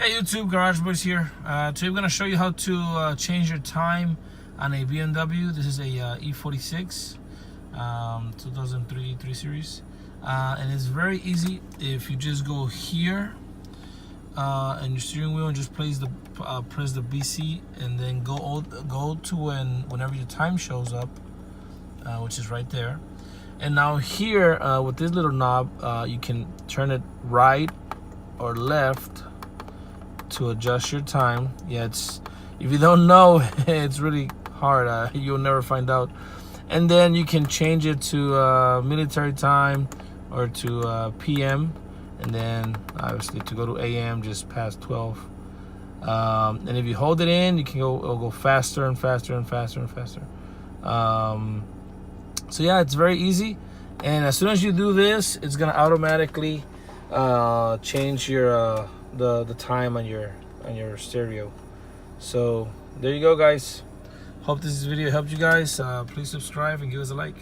Hey YouTube, Garage Boys here. Today we're going to show you how to change your time on a BMW. This is a E46 2003 3 Series. And it's very easy. If you just go here and your steering wheel and just press the BC and then go to whenever your time shows up, which is right there. And now here with this little knob, you can turn it right or left to adjust your time. Yeah, it's, if you don't know, it's really hard. You'll never find out. And then you can change it to military time or to PM, and then obviously to go to AM just past 12. And if you hold it in, you can it'll go faster and faster and faster and faster. So yeah, it's very easy. And as soon as you do this, it's gonna automatically change your the time on your stereo. So there you go, guys. Hope this video helped you guys. Please subscribe and give us a like.